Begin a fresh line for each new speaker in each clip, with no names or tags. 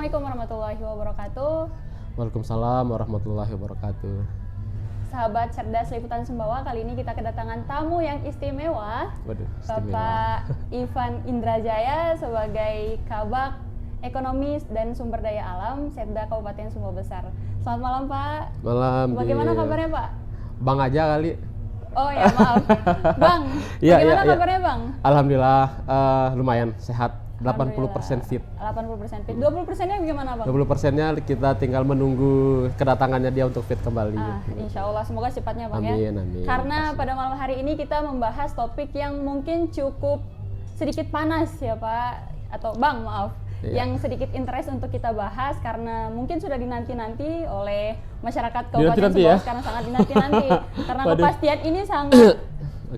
Assalamualaikum warahmatullahi wabarakatuh.
Waalaikumsalam warahmatullahi wabarakatuh.
Sahabat cerdas liputan Sumbawa, kali ini kita kedatangan tamu yang istimewa.
Waduh, istimewa.
Bapak Ivan Indrajaya sebagai Kabag Ekonomi dan Sumber Daya Alam Setda Kabupaten Sumbawa Besar. Selamat malam Pak.
Malam.
Bagaimana kabarnya Pak?
Bang aja kali.
Oh ya maaf. Bang, bagaimana kabarnya Bang?
Alhamdulillah lumayan sehat. 80% fit.
80% fit. 20%-nya gimana Bang?
20%-nya kita tinggal menunggu kedatangannya dia untuk fit kembali.
Insya Allah semoga cepatnya Bang
amin,
ya.
Amin.
Karena pada malam hari ini kita membahas topik yang mungkin cukup sedikit panas ya Pak, atau Bang maaf.
Iya.
Yang sedikit interest untuk kita bahas karena mungkin sudah dinanti-nanti oleh masyarakat Kabupaten Sumbawa
ya?
Sekarang sangat dinanti-nanti karena kepastian ini sangat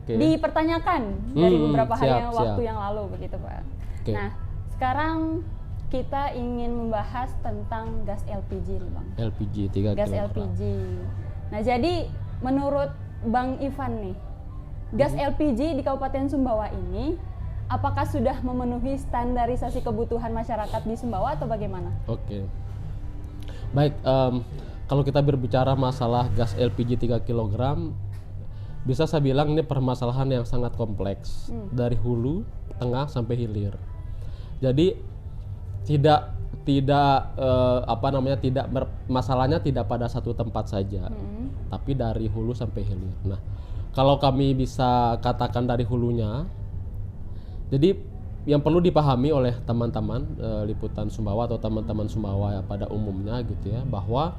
dipertanyakan dari beberapa hari waktu yang lalu begitu Pak.
Okay.
Nah, sekarang kita ingin membahas tentang gas LPG nih Bang.
LPG 3
gas
kg.
LPG. Nah, jadi menurut Bang Ivan nih, gas LPG di Kabupaten Sumbawa ini apakah sudah memenuhi standarisasi kebutuhan masyarakat di Sumbawa atau bagaimana?
Oke. Baik, kalau kita berbicara masalah gas LPG 3 kg, bisa saya bilang ini permasalahan yang sangat kompleks dari hulu, tengah sampai hilir. Jadi masalahnya tidak pada satu tempat saja, tapi dari hulu sampai hilir. Nah, kalau kami bisa katakan dari hulunya, jadi yang perlu dipahami oleh teman-teman liputan Sumbawa atau teman-teman Sumbawa ya, pada umumnya gitu ya, bahwa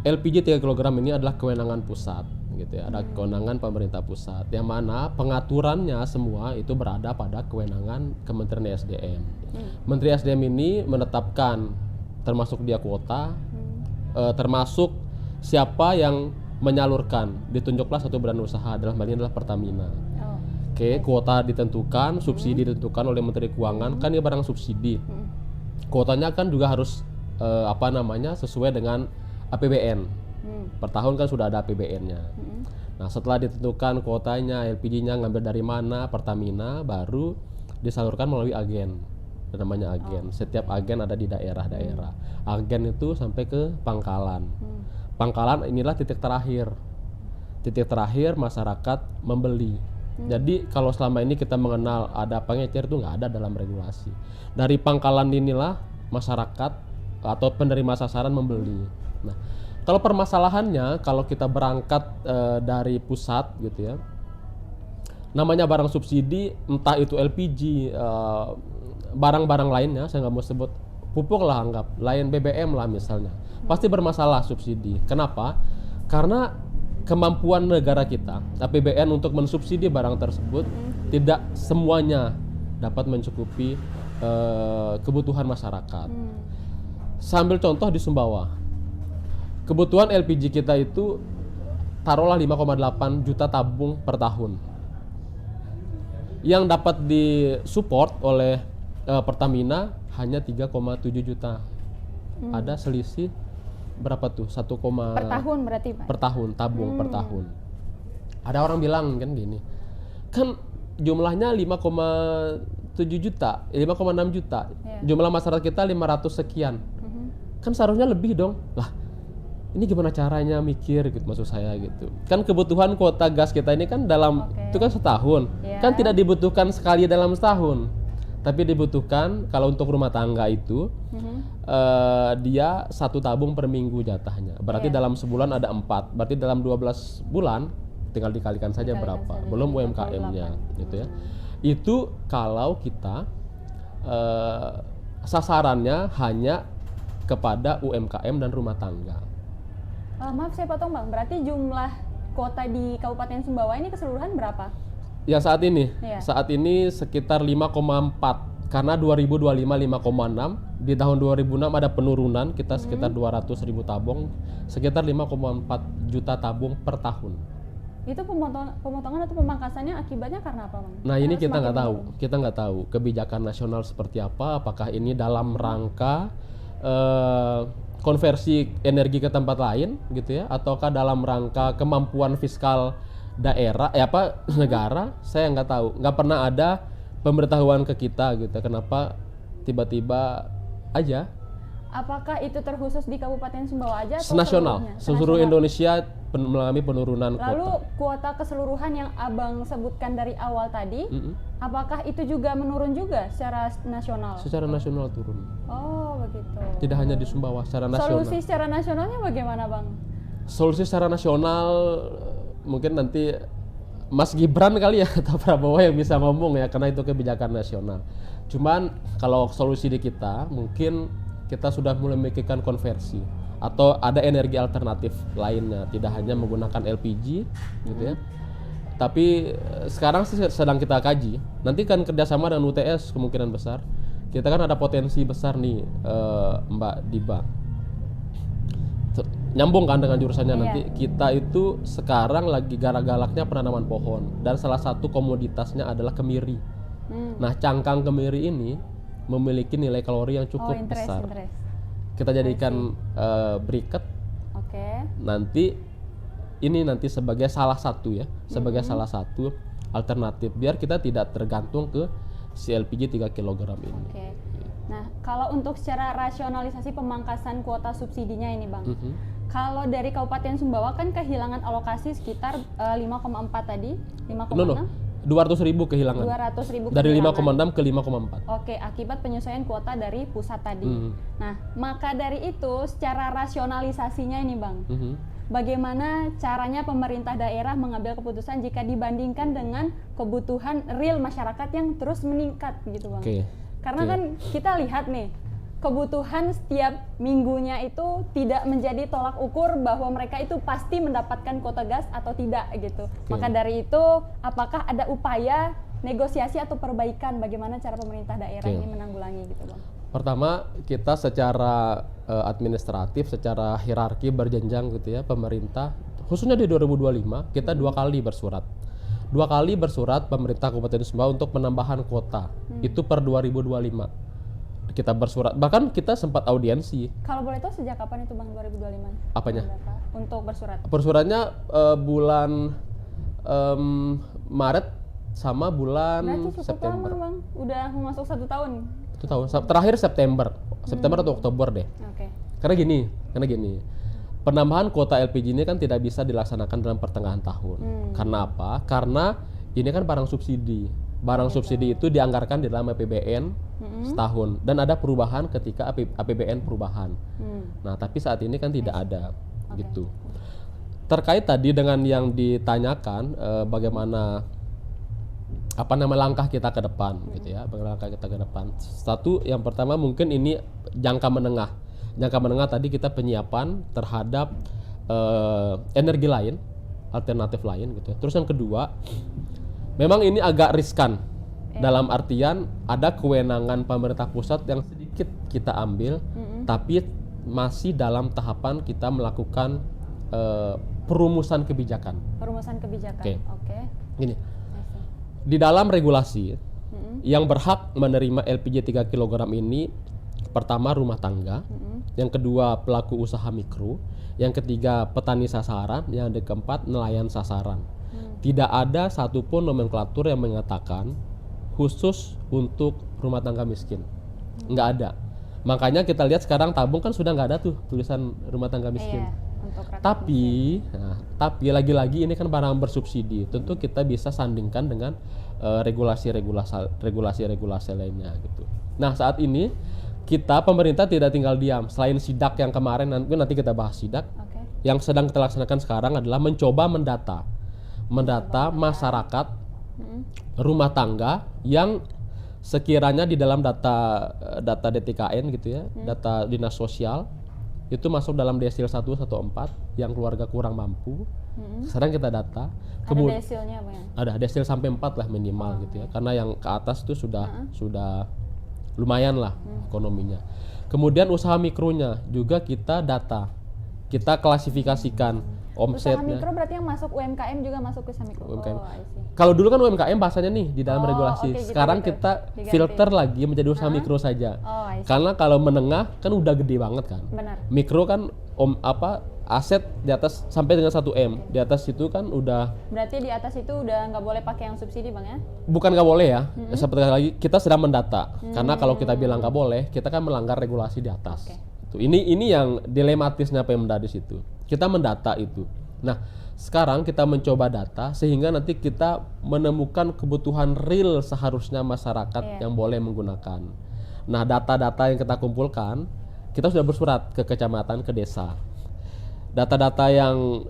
LPG 3 kg ini adalah kewenangan pusat gitu ya, ada kewenangan pemerintah pusat yang mana pengaturannya semua itu berada pada kewenangan Kementerian SDM. Menteri SDM ini menetapkan termasuk dia kuota, termasuk siapa yang menyalurkan, ditunjuklah satu badan usaha, dalam hal ini adalah Pertamina. Oke, kuota ditentukan, subsidi ditentukan oleh Menteri Keuangan, kan ini barang subsidi. Kuotanya kan juga harus sesuai dengan APBN. Per tahun kan sudah ada APBN-nya. Nah, setelah ditentukan kuotanya, LPG-nya ngambil dari mana, Pertamina, baru disalurkan melalui agen. Namanya agen. Setiap agen ada di daerah-daerah. Agen itu sampai ke pangkalan. Pangkalan inilah titik terakhir. Titik terakhir masyarakat membeli. Jadi kalau selama ini kita mengenal ada pengecer, itu nggak ada dalam regulasi. Dari pangkalan inilah masyarakat atau penerima sasaran membeli. Nah, kalau permasalahannya, kalau kita berangkat dari pusat gitu ya, namanya barang subsidi, entah itu LPG, barang-barang lainnya, saya nggak mau sebut, pupuk lah anggap, lain BBM lah misalnya, pasti bermasalah subsidi. Kenapa? Karena kemampuan negara kita, APBN untuk mensubsidi barang tersebut tidak semuanya dapat mencukupi kebutuhan masyarakat. Sambil contoh di Sumbawa, kebutuhan LPG kita itu taruhlah 5,8 juta tabung per tahun. Yang dapat disupport oleh Pertamina hanya 3,7 juta. Ada selisih berapa tuh?
Per tahun berarti Pak?
Per tahun, tabung per tahun. Ada orang bilang kan gini, kan jumlahnya 5,7 juta, 5,6 juta. Jumlah masyarakat kita 500 sekian. Kan seharusnya lebih dong. Lah, ini gimana caranya mikir gitu, maksud saya gitu. Kan kebutuhan kuota gas kita ini kan itu kan setahun. Kan tidak dibutuhkan sekali dalam setahun. Tapi dibutuhkan kalau untuk rumah tangga itu dia 1 tabung per minggu jatahnya. Berarti dalam sebulan ada 4. Berarti dalam 12 bulan tinggal dikalikan saja berapa. Belum UMKM-nya gitu ya. Itu kalau kita sasarannya hanya kepada UMKM dan rumah tangga.
Maaf saya potong Bang, berarti jumlah kuota di Kabupaten Sumbawa ini keseluruhan berapa?
Ya saat ini sekitar 5,4 karena 2025 5,6, di tahun 2006 ada penurunan, kita sekitar 200.000 tabung, sekitar 5,4 juta tabung per tahun.
Itu pemotongan atau pemangkasannya akibatnya karena apa Bang?
Nah ini kita nggak tahu kebijakan nasional seperti apa, apakah ini dalam rangka konversi energi ke tempat lain gitu ya, ataukah dalam rangka kemampuan fiskal daerah negara, saya nggak tahu, nggak pernah ada pemberitahuan ke kita gitu kenapa tiba-tiba aja
Apakah itu terkhusus di Kabupaten Sumbawa aja atau
Senasional,
seluruhnya?
seluruh
Senasional.
Indonesia mengalami penurunan
Lalu
kuota.
kuota keseluruhan yang Abang sebutkan dari awal tadi,
Mm-mm.
apakah itu juga menurun juga secara nasional?
Secara nasional turun.
Oh, begitu.
Tidak hanya di Sumbawa, secara nasional.
Solusi secara nasionalnya bagaimana, Bang?
Solusi secara nasional mungkin nanti Mas Gibran kali ya atau Prabowo yang bisa ngomong ya, karena itu kebijakan nasional. Cuman kalau solusi di kita mungkin kita sudah mulai memikirkan konversi atau ada energi alternatif lainnya, tidak hanya menggunakan LPG gitu ya. Tapi sekarang sih sedang kita kaji. Nanti kan kerjasama dengan UTS kemungkinan besar. Kita kan ada potensi besar nih, Mbak Diba. Nyambung kan dengan jurusannya.
Iya.
Nanti kita itu sekarang lagi galak-galaknya penanaman pohon, dan salah satu komoditasnya adalah kemiri. Nah, cangkang kemiri ini memiliki nilai kalori yang cukup besar.
Interest.
Kita jadikan briket.
Oke.
Nanti sebagai salah satu ya, sebagai salah satu alternatif biar kita tidak tergantung ke si LPG 3 kg ini.
Oke. Nah, kalau untuk secara rasionalisasi pemangkasan kuota subsidinya ini, Bang. Kalau dari Kabupaten Sumbawa kan kehilangan alokasi sekitar 5,4 tadi, 5,6?
200.000 kehilangan.
200.000
Dari
kehilangan.
5,6 ke 5,4.
Oke, akibat penyesuaian kuota dari pusat tadi. Nah, maka dari itu secara rasionalisasinya ini, Bang, bagaimana caranya pemerintah daerah mengambil keputusan jika dibandingkan dengan kebutuhan real masyarakat yang terus meningkat gitu, Bang?
Oke.
Karena kan kita lihat nih, kebutuhan setiap minggunya itu tidak menjadi tolak ukur bahwa mereka itu pasti mendapatkan kuota gas atau tidak gitu. Maka dari itu, apakah ada upaya negosiasi atau perbaikan bagaimana cara pemerintah daerah ini menanggulangi gitu, Bang?
Pertama, kita secara administratif, secara hierarki berjenjang gitu ya, pemerintah khususnya di 2025 kita 2 kali bersurat. 2 kali bersurat pemerintah Kabupaten Sumbawa untuk penambahan kuota. Itu per 2025. Kita bersurat, bahkan kita sempat audiensi.
Kalau boleh tahu sejak kapan itu, Bang, 2025?
Apanya?
Untuk bersurat.
Bersuratnya bulan Maret sama bulan
Berarti cukup
September.
lama, Bang. Udah masuk 1 tahun.
Itu tahun terakhir September atau Oktober deh.
Oke.
Karena gini, penambahan kuota LPG ini kan tidak bisa dilaksanakan dalam pertengahan tahun. Karena apa? Karena ini kan barang subsidi. Barang subsidi itu dianggarkan di dalam APBN setahun, dan ada perubahan ketika APBN perubahan. Nah, tapi saat ini kan tidak ada gitu. Terkait tadi dengan yang ditanyakan bagaimana langkah kita ke depan gitu ya, langkah kita ke depan. Satu, yang pertama mungkin ini jangka menengah. Jangka menengah tadi kita penyiapan terhadap energi lain, alternatif lain gitu. Terus yang kedua, memang ini agak riskan dalam artian ada kewenangan pemerintah pusat yang sedikit kita ambil, tapi masih dalam tahapan kita melakukan perumusan kebijakan.
Perumusan kebijakan. Oke.
Gini, di dalam regulasi yang berhak menerima LPG 3 kg ini, pertama rumah tangga, yang kedua pelaku usaha mikro, yang ketiga petani sasaran, yang keempat nelayan sasaran. Tidak ada satupun nomenklatur yang mengatakan khusus untuk rumah tangga miskin. Nggak ada. Makanya kita lihat sekarang tabung kan sudah nggak ada tuh tulisan rumah tangga miskin.
Untuk rakyat
Tapi lagi-lagi ini kan barang bersubsidi. Tentu kita bisa sandingkan dengan regulasi-regulasi lainnya gitu. Nah, saat ini kita pemerintah tidak tinggal diam. Selain sidak yang kemarin, nanti kita bahas sidak. Yang sedang kita laksanakan sekarang adalah mencoba mendata masyarakat rumah tangga yang sekiranya di dalam data DTKN gitu ya, data dinas sosial itu masuk dalam desil 1 atau 4 yang keluarga kurang mampu. Sekarang kita data.
Ada desilnya apa ya?
Ada desil sampai 4 lah minimal gitu ya. Karena yang ke atas itu sudah lumayan lah ekonominya. Kemudian usaha mikronya juga kita data. Kita klasifikasikan omsetnya.
Usaha mikro berarti yang masuk UMKM juga masuk ke usaha mikro.
UMKM.
Oh, I see.
Kalau dulu kan UMKM bahasanya nih di dalam regulasi.
Oke,
Sekarang
gitu.
kita
Diganti.
filter lagi menjadi usaha mikro saja.
Oh, I see.
Karena kalau menengah kan udah gede banget kan.
Benar.
Mikro kan aset di atas sampai dengan 1 M. Di atas itu kan udah,
Berarti di atas itu udah nggak boleh pakai yang subsidi, Bang, ya?
bukan nggak boleh ya. Seperti lagi kita sedang mendata. Karena kalau kita bilang nggak boleh, kita kan melanggar regulasi di atas.
Oke.
Tuh, ini yang dilematisnya Pemda di situ. Kita mendata itu. Nah, sekarang kita mencoba data sehingga nanti kita menemukan kebutuhan real seharusnya masyarakat yang boleh menggunakan. Nah, data-data yang kita kumpulkan, kita sudah bersurat ke kecamatan, ke desa. Data-data yang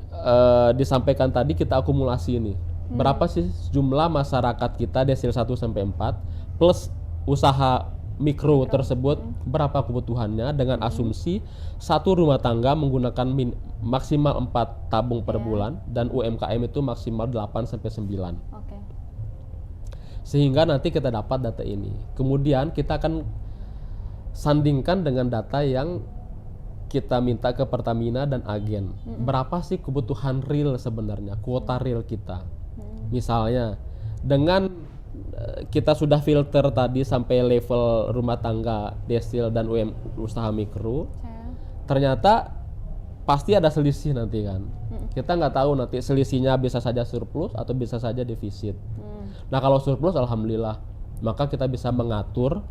disampaikan tadi kita akumulasi ini. Berapa sih jumlah masyarakat kita desil 1 sampai 4 plus usaha mikro tersebut, berapa kebutuhannya dengan asumsi satu rumah tangga menggunakan maksimal 4 tabung per bulan dan UMKM itu maksimal 8 sampai 9.
Oke.
Sehingga nanti kita dapat data ini. Kemudian kita akan sandingkan dengan data yang kita minta ke Pertamina dan agen. Berapa sih kebutuhan real sebenarnya, kuota real kita. Misalnya dengan kita sudah filter tadi sampai level rumah tangga, desil dan usaha mikro. Ternyata pasti ada selisih nanti kan. Kita nggak tahu nanti selisihnya bisa saja surplus atau bisa saja defisit. Nah, kalau surplus alhamdulillah, maka kita bisa mengatur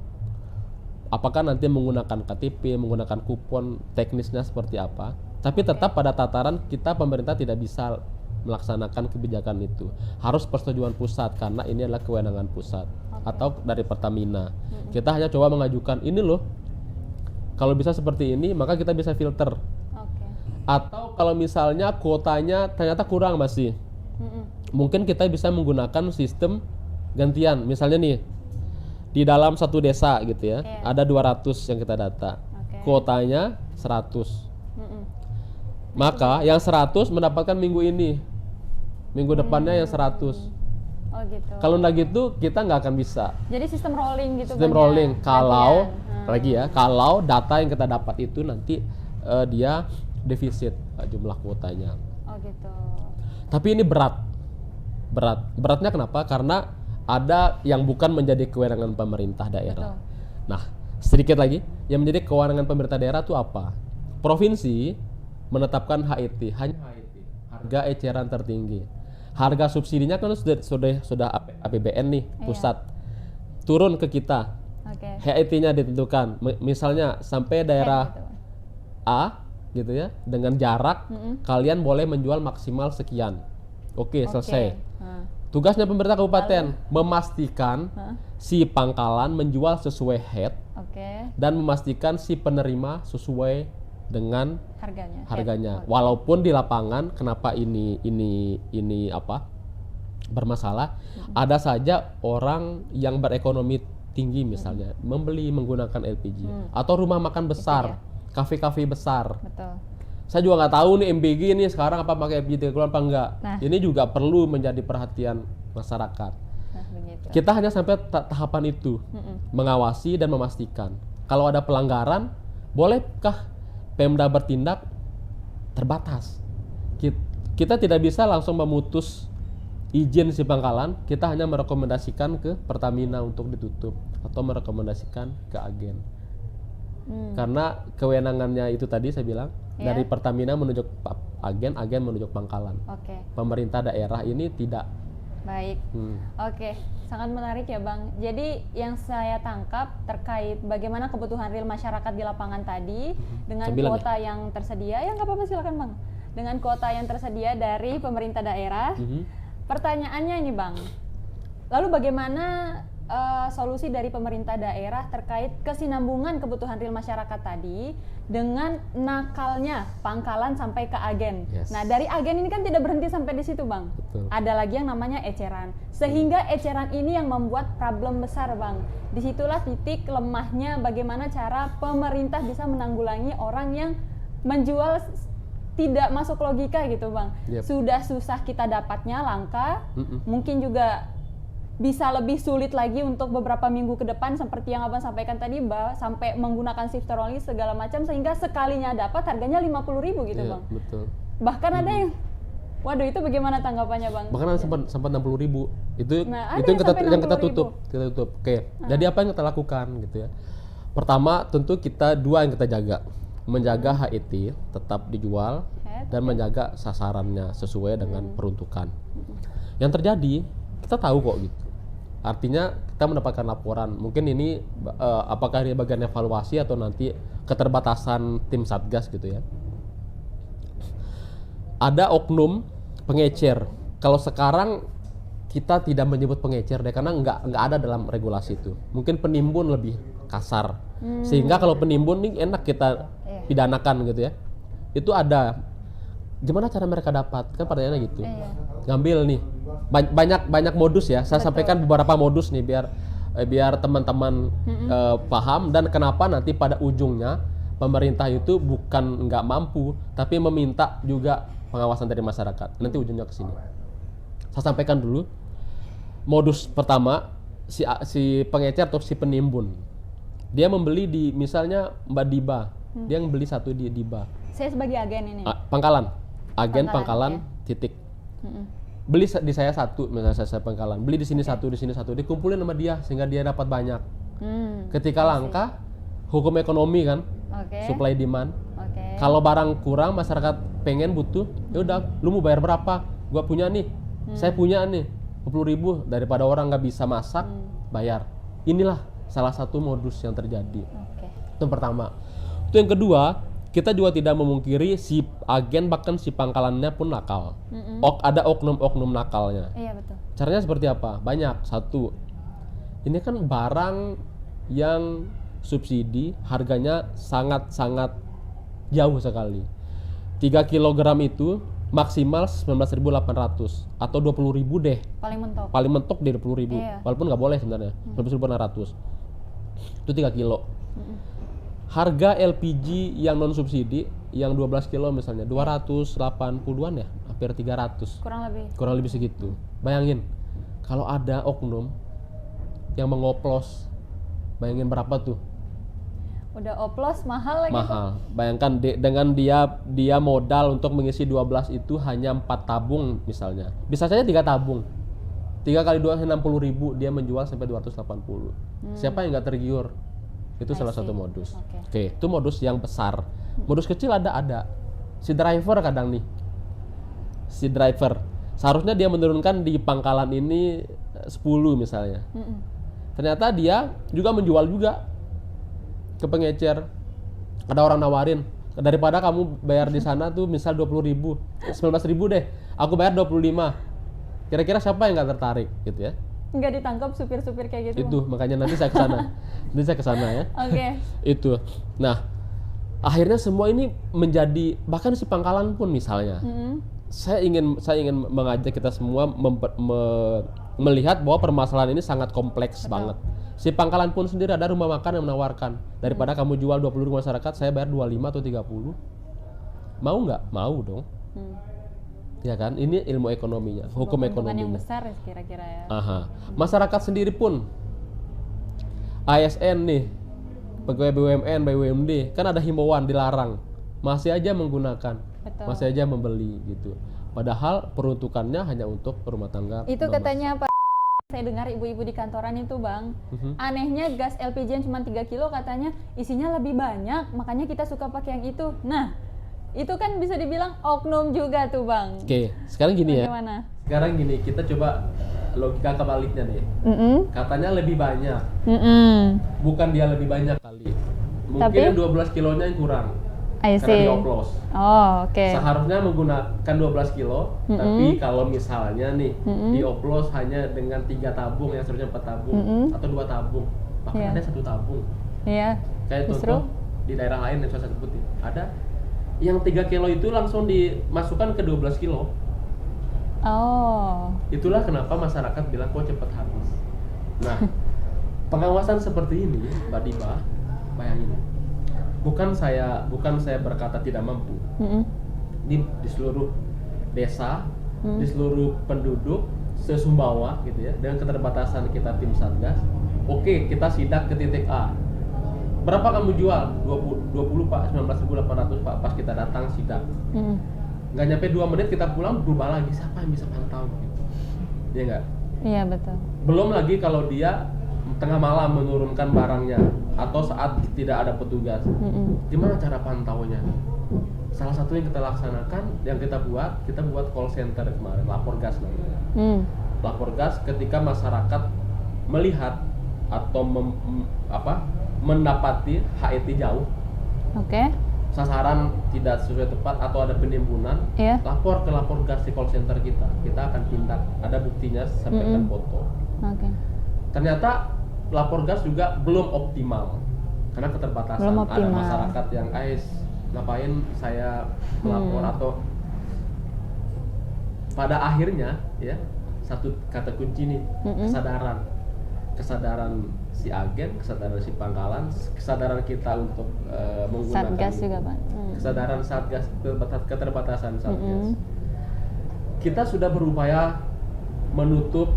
apakah nanti menggunakan KTP, menggunakan kupon, teknisnya seperti apa. Tapi tetap pada tataran kita pemerintah tidak bisa melaksanakan kebijakan itu, harus persetujuan pusat karena ini adalah kewenangan pusat atau dari Pertamina. Kita hanya coba mengajukan ini loh, kalau bisa seperti ini maka kita bisa filter. Atau kalau misalnya kuotanya ternyata kurang masih, mungkin kita bisa menggunakan sistem gantian. Misalnya nih di dalam satu desa gitu ya, ada 200 yang kita data, kuotanya 100. Maka yang 100 mendapatkan minggu ini, minggu depannya yang 100.
Oh gitu.
Kalau nggak gitu kita nggak akan bisa.
Jadi sistem rolling gitu.
Sistem rolling. Kalau lagi ya, kalau data yang kita dapat itu nanti dia defisit jumlah kuotanya.
Oh gitu.
Tapi ini beratnya kenapa? Karena ada yang bukan menjadi kewenangan pemerintah daerah. Nah, sedikit lagi yang menjadi kewenangan pemerintah daerah itu apa? Provinsi menetapkan HET, hanya HET, harga eceran tertinggi. Harga subsidinya kan sudah APBN nih, pusat. Turun ke kita. HET-nya ditentukan. Misalnya sampai daerah A gitu ya, dengan jarak kalian boleh menjual maksimal sekian. Oke, selesai. Tugasnya pemerintah kabupaten memastikan si pangkalan menjual sesuai HET dan memastikan si penerima sesuai dengan harganya. Walaupun di lapangan kenapa ini apa bermasalah, ada saja orang yang berekonomi tinggi misalnya membeli menggunakan LPG atau rumah makan besar, kafe-kafe besar. Betul. Saya juga nggak tahu nih MBG ini sekarang apa pakai LPG keluar apa enggak. Ini juga perlu menjadi perhatian masyarakat. Kita hanya sampai tahapan itu, mengawasi dan memastikan. Kalau ada pelanggaran, bolehkah Pemda bertindak? Terbatas. Kita tidak bisa langsung memutus izin si pangkalan, kita hanya merekomendasikan ke Pertamina untuk ditutup atau merekomendasikan ke agen. Karena kewenangannya itu tadi saya bilang dari Pertamina menunjuk agen menunjuk pangkalan. Pemerintah daerah ini tidak.
Baik. Oke, sangat menarik ya Bang. Jadi yang saya tangkap terkait bagaimana kebutuhan real masyarakat di lapangan tadi dengan kuota yang tersedia, ya nggak apa-apa silakan Bang. Dengan kuota yang tersedia dari pemerintah daerah. Pertanyaannya ini Bang, lalu bagaimana solusi dari pemerintah daerah terkait kesinambungan kebutuhan real masyarakat tadi dengan nakalnya pangkalan sampai ke agen. Nah, dari agen ini kan tidak berhenti sampai di situ, Bang.
Betul.
Ada lagi yang namanya eceran. Sehingga eceran ini yang membuat problem besar, Bang. Disitulah titik lemahnya bagaimana cara pemerintah bisa menanggulangi orang yang menjual tidak masuk logika gitu, Bang. Sudah susah kita dapatnya langka, mungkin juga bisa lebih sulit lagi untuk beberapa minggu ke depan seperti yang Abang sampaikan tadi, sampai menggunakan shifter rolling segala macam sehingga sekalinya dapat harganya 50.000 gitu, Bang.
Betul.
Bahkan ada yang waduh, itu bagaimana tanggapannya, Bang?
Bahkan sempat 60.000. Itu
nah,
itu yang kita tutup. Oke. Jadi apa yang kita lakukan gitu ya? Pertama, tentu dua yang kita jaga. Menjaga HET tetap dijual dan menjaga sasarannya sesuai dengan peruntukan. Yang terjadi, kita tahu kok gitu. Artinya kita mendapatkan laporan. Mungkin ini apakah ini bagian evaluasi atau nanti keterbatasan tim Satgas gitu ya. Ada oknum pengecer. Kalau sekarang kita tidak menyebut pengecer deh, karena nggak ada dalam regulasi itu. Mungkin penimbun lebih kasar. Sehingga kalau penimbun nih enak kita pidanakan gitu ya. Itu ada. Gimana cara mereka dapat? Kan pertanyaannya gitu. Ngambil nih. Banyak modus ya. Saya sampaikan beberapa modus nih biar teman-teman paham, dan kenapa nanti pada ujungnya pemerintah itu bukan nggak mampu tapi meminta juga pengawasan dari masyarakat. Nanti ujungnya ke sini. Saya sampaikan dulu. Modus pertama, si pengecer atau si penimbun. Dia membeli di misalnya Mbak Diba. Dia membeli satu di Diba.
Saya sebagai agen ini.
Pangkalan. Agen pangkalan titik. Beli di saya satu, misalnya saya pangkalan. Beli di sini satu, di sini satu. Dikumpulin sama dia sehingga dia dapat banyak. Ketika langka, hukum ekonomi kan. Supply demand. Kalau barang kurang, masyarakat pengen butuh, ya udah, lu mau bayar berapa? Gua punya nih. Saya punya nih 50.000, daripada orang nggak bisa masak, bayar. Inilah salah satu modus yang terjadi. Itu yang pertama. Itu yang kedua, kita juga tidak memungkiri si agen bahkan si pangkalannya pun nakal. Ada oknum-oknum nakalnya.
Iya betul.
Caranya seperti apa? Banyak. Satu, ini kan barang yang subsidi, harganya sangat-sangat jauh sekali. 3 kg itu maksimal 19.800 atau 20.000 deh. Paling mentok di 20.000. Walaupun nggak boleh sebenarnya. 19.800. Itu 3 kilo. Harga LPG yang non subsidi yang 12 kilo misalnya 280-an ya, hampir 300. Kurang lebih segitu. Bayangin kalau ada oknum yang mengoplos. Bayangin berapa tuh?
Udah oplos mahal lagi.
Mahal. Bayangkan dengan dia modal untuk mengisi 12 itu hanya 4 tabung misalnya. Bisa saja 3 tabung. 3 kali 2 60.000, dia menjual sampai 280. Siapa yang nggak tergiur? Itu salah satu modus. Oke, itu modus yang besar. Modus kecil ada. Si driver kadang nih. Si driver seharusnya dia menurunkan di pangkalan ini 10 misalnya. Ternyata dia juga menjual juga ke pengecer. Ada orang nawarin, daripada kamu bayar di sana tuh misal 20.000, 19.000 deh, aku bayar 25. Kira-kira siapa yang nggak tertarik gitu ya?
Nggak ditangkap supir-supir kayak gitu.
Itu makanya nanti saya ke sana. Ya. Itu. Nah, akhirnya semua ini menjadi, bahkan si pangkalan pun misalnya. Saya ingin mengajak kita semua melihat bahwa permasalahan ini sangat kompleks banget. Si pangkalan pun sendiri ada rumah makan yang menawarkan, daripada kamu jual 20 ke masyarakat, saya bayar 25 atau 30. Mau nggak? Mau dong. Ya kan? Ini ilmu ekonominya, hukum ekonominya.
Yang besar kira-kira ya.
Masyarakat sendiri pun, ASN nih, pegawai BUMN, BUMD, kan ada himbauan dilarang, masih aja menggunakan, masih aja membeli gitu. Padahal peruntukannya hanya untuk rumah tangga.
Itu katanya Pak, saya dengar ibu-ibu di kantoran itu Bang, anehnya gas LPG yang cuma 3 kilo katanya isinya lebih banyak, makanya kita suka pakai yang itu. Nah, itu kan bisa dibilang oknum juga tuh Bang.
Oke, sekarang gini
bagaimana?
Ya. Sekarang gini, kita coba logika kebaliknya deh. Katanya lebih banyak. Bukan dia lebih banyak kali. Mungkin 12 kilonya yang kurang. Karena dioplos. Seharusnya menggunakan 12 kilo, tapi kalau misalnya nih dioplos hanya dengan 3 tabung yang seharusnya 4 tabung atau 2 tabung. Bahkan ada 1 tabung. Kayak contoh di daerah lain yang saya sebutin. Ada yang 3 kilo itu langsung dimasukkan ke 12 kilo. Itulah kenapa masyarakat bilang kok cepat habis. Nah, pengawasan seperti ini, Mbak Diba, bayangin. Bukan saya berkata tidak mampu. Di seluruh desa, di seluruh penduduk se-Sumbawa gitu ya, dengan keterbatasan kita tim Satgas. Oke, kita sidak ke titik A. Berapa kamu jual? 20 Pak, 19.800 Pak, pas kita datang sidak. Nggak nyampe 2 menit kita pulang berubah lagi, siapa yang bisa pantau gitu. Iya nggak?
Iya betul.
Belum lagi kalau dia tengah malam menurunkan barangnya atau saat tidak ada petugas. Gimana cara pantaunya? Salah satu yang kita laksanakan, yang kita buat call center kemarin, lapor gas namanya. Lapor gas ketika masyarakat melihat atau mendapati HET jauh, sasaran tidak sesuai tepat atau ada penimbunan, lapor gas di call center kita akan tindak, ada buktinya, sampaikan foto. Ternyata lapor gas juga belum optimal karena keterbatasan, ada masyarakat yang ngapain saya melapor, atau pada akhirnya ya satu kata kunci nih, kesadaran si agen, kesadaran si pangkalan, kesadaran kita untuk menggunakan
Satgas juga, Pak.
Kesadaran Satgas, keterbatasan Satgas. Kita sudah berupaya menutup,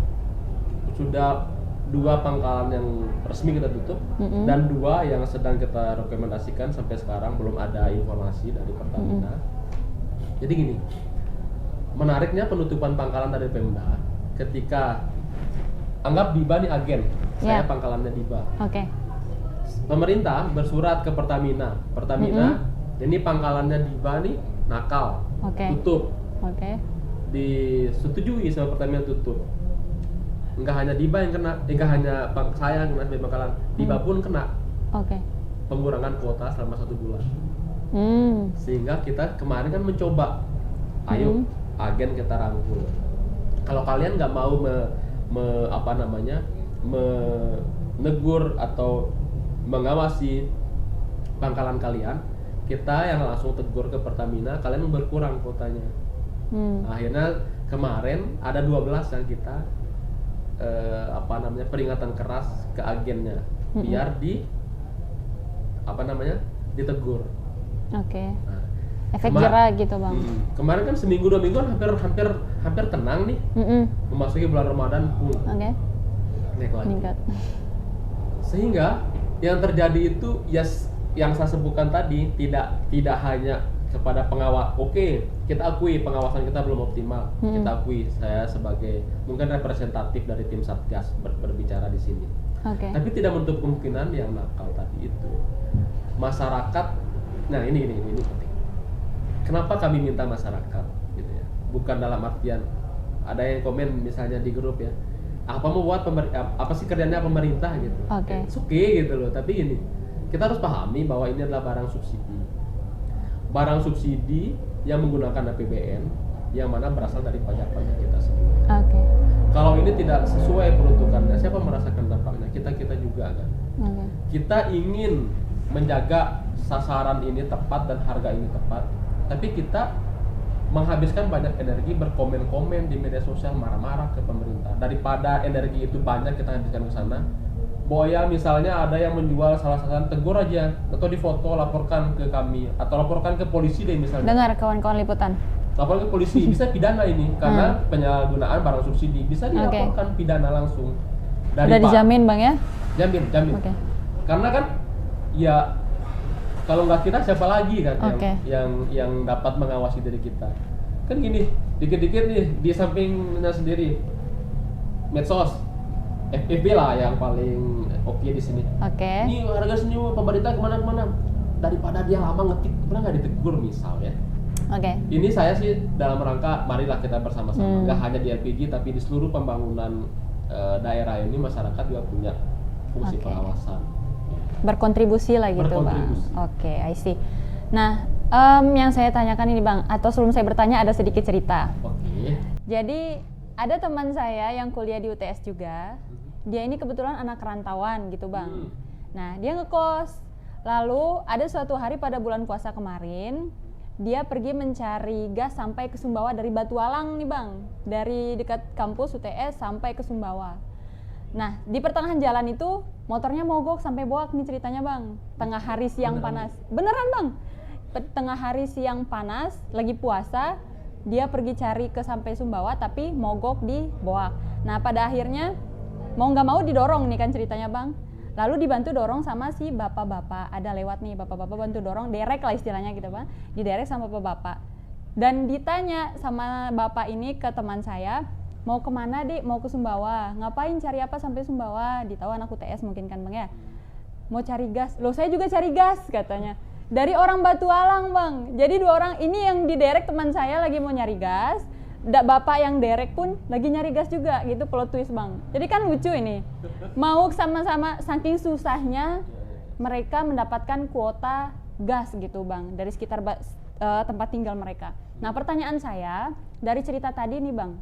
sudah 2 pangkalan yang resmi kita tutup, dan 2 yang sedang kita rekomendasikan, sampai sekarang belum ada informasi dari Pertamina. Jadi gini, menariknya penutupan pangkalan dari Pemda ketika anggap Diba nih agen, saya pangkalannya Diba. Pemerintah bersurat ke Pertamina, ini pangkalannya Diba nih nakal, tutup. Disetujui sama Pertamina tutup. Enggak hanya Diba yang kena, enggak hanya saya yang kena sebagai pangkalan, Diba pun kena. Pengurangan kuota selama 1 bulan. Sehingga kita kemarin kan mencoba, ayo agen kita rangkul. Kalau kalian nggak mau menegur atau mengawasi pangkalan kalian, kita yang langsung tegur ke Pertamina, kalian berkurang kuotanya. Akhirnya kemarin ada 12 yang kita peringatan keras ke agennya, biar ditegur. Efek jerah gitu, Bang. Kemarin kan seminggu 2 minggu hampir tenang nih. Memasuki bulan Ramadan pun naik lagi. Sehingga yang terjadi itu yang saya sebutkan tadi, tidak hanya kepada pengawas. Kita akui pengawasan kita belum optimal. Kita akui, saya sebagai mungkin representatif dari tim Satgas berbicara di sini. Tapi tidak menutup kemungkinan yang nakal tadi itu masyarakat. Nah, ini penting. Kenapa kami minta masyarakat gitu ya? Bukan dalam artian ada yang komen misalnya di grup ya, apa sih kerjanya pemerintah gitu. Oke gitu loh. Tapi gini, kita harus pahami bahwa ini adalah barang subsidi yang menggunakan APBN, yang mana berasal dari pajak-pajak kita semua. Kalau ini tidak sesuai peruntukannya, siapa merasakan dampaknya? Kita juga kan. Kita ingin menjaga sasaran ini tepat dan harga ini tepat, tapi kita menghabiskan banyak energi berkomen-komen di media sosial, marah-marah ke pemerintah, daripada energi itu banyak kita habiskan ke sana. Boya misalnya ada yang menjual salah sasaran, tegur aja atau difoto, laporkan ke kami atau laporkan ke polisi deh misalnya.
Dengar kawan-kawan liputan.
Laporkan ke polisi, bisa pidana ini karena penyalahgunaan barang subsidi, bisa dilaporkan pidana langsung.
Udah dijamin, Bang ya?
Jamin. Karena kan ya kalau nggak kita siapa lagi kan yang dapat mengawasi diri kita. Kan gini, dikit-dikit nih di sampingnya sendiri medsos, FB lah yang paling oke di sini. Ini harga senyum pemerintah kemana-kemana, daripada dia lama ngetik, pernah nggak ditegur misal ya. Ini saya sih dalam rangka marilah kita bersama-sama, nggak hanya di LPG tapi di seluruh pembangunan daerah ini, masyarakat juga punya fungsi pengawasan. Berkontribusi lah gitu, Bang. I see. Nah, yang saya tanyakan ini, Bang, atau sebelum saya bertanya ada sedikit cerita. Jadi ada teman saya yang kuliah di UTS juga. Dia ini kebetulan anak rantauan gitu, Bang. Nah, dia ngekos. Lalu ada suatu hari pada bulan puasa kemarin, dia pergi mencari gas sampai ke Sumbawa dari Batualang nih, Bang. Dari dekat kampus UTS sampai ke Sumbawa. Nah, di pertengahan jalan itu motornya mogok sampai boak nih ceritanya, Bang. Tengah hari siang panas. Beneran, Bang. Tengah hari siang panas, lagi puasa, dia pergi cari ke sampai Sumbawa tapi mogok di boak. Nah, pada akhirnya mau nggak mau didorong nih kan ceritanya, Bang. Lalu dibantu dorong sama si bapak-bapak. Ada lewat nih, bapak-bapak bantu dorong, derek lah istilahnya gitu, Bang. Diderek sama bapak-bapak. Dan ditanya sama bapak ini ke teman saya, mau kemana, Dek? Mau ke Sumbawa. Ngapain, cari apa sampai Sumbawa? Ditahu anak UTS mungkin kan, Bang ya. Mau cari gas. Loh, saya juga cari gas katanya. Dari orang Batualang, Bang. Jadi 2 orang ini yang diderek teman saya lagi mau nyari gas.
bapak yang derek pun lagi nyari gas juga gitu, plot twist bang. Jadi kan lucu ini, mau sama-sama saking susahnya mereka mendapatkan kuota gas gitu bang dari sekitar tempat tinggal mereka. Nah pertanyaan saya dari cerita tadi nih bang,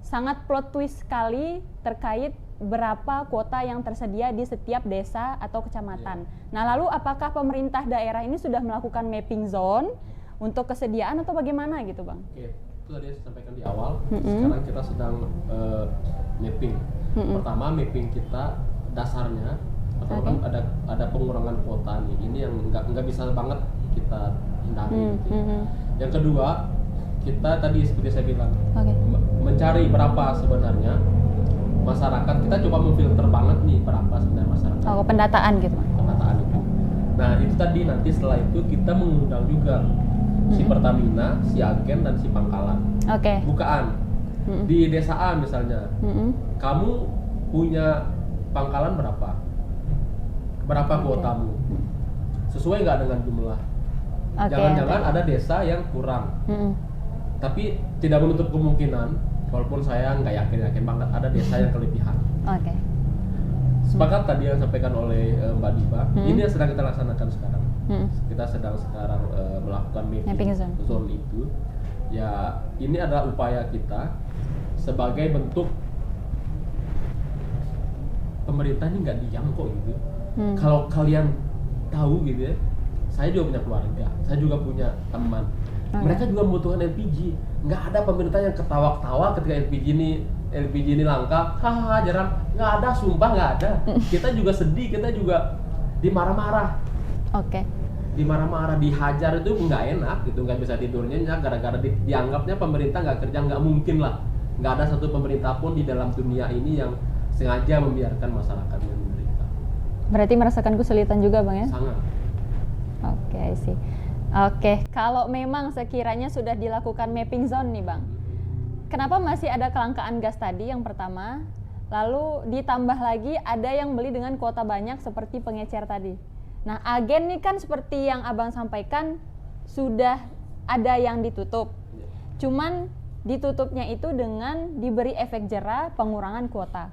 sangat plot twist sekali terkait berapa kuota yang tersedia di setiap desa atau kecamatan. Nah lalu apakah pemerintah daerah ini sudah melakukan mapping zone untuk kesediaan atau bagaimana gitu bang?
Oke, itu tadi saya sampaikan di awal. Sekarang kita sedang mapping. Pertama mapping kita dasarnya, pertama kan ada pengurangan kuota nih. Ini yang nggak bisa banget kita hindari. Yang kedua, kita tadi seperti saya bilang mencari berapa sebenarnya masyarakat. Kita coba memfilter banget nih berapa sebenarnya masyarakat.
Oh, pendataan gitu.
Pendataan itu. Nah itu tadi nanti setelah itu kita mengundang juga si Pertamina, si agen dan si pangkalan. Bukaan di desa A misalnya. Kamu punya pangkalan berapa kuotamu? Sesuai nggak dengan jumlah? Jangan-jangan ada desa yang kurang. Tapi tidak menutup kemungkinan, walaupun saya nggak yakin banget ada desa yang kelebihan. Sepakat tadi yang disampaikan oleh Mbak Diva. Ini yang sedang kita laksanakan sekarang. Kita sedang sekarang melakukan mapping zone itu. Ya ini adalah upaya kita sebagai bentuk pemerintah ini nggak diam kok gitu. Kalau kalian tahu gitu ya, saya juga punya keluarga, saya juga punya teman. Mereka juga membutuhkan LPG. Nggak ada pemerintah yang ketawa-ketawa ketika LPG ini langka. Hahaha, jarang. Nggak ada, sumpah nggak ada. Kita juga sedih, kita juga dimarah-marah. Dimarah-marah, dihajar itu nggak enak gitu, nggak bisa tidur nyenyak gara-gara dianggapnya pemerintah nggak kerja. Nggak mungkin lah. Nggak ada satu pemerintah pun di dalam dunia ini yang sengaja membiarkan masyarakatnya menderita.
Berarti merasakan kesulitan juga bang ya?
Sangat.
Sih. Kalau memang sekiranya sudah dilakukan mapping zone nih bang, kenapa masih ada kelangkaan gas tadi yang pertama, lalu ditambah lagi ada yang beli dengan kuota banyak seperti pengecer tadi. Nah agen nih kan seperti yang abang sampaikan sudah ada yang ditutup, cuman ditutupnya itu dengan diberi efek jera pengurangan kuota.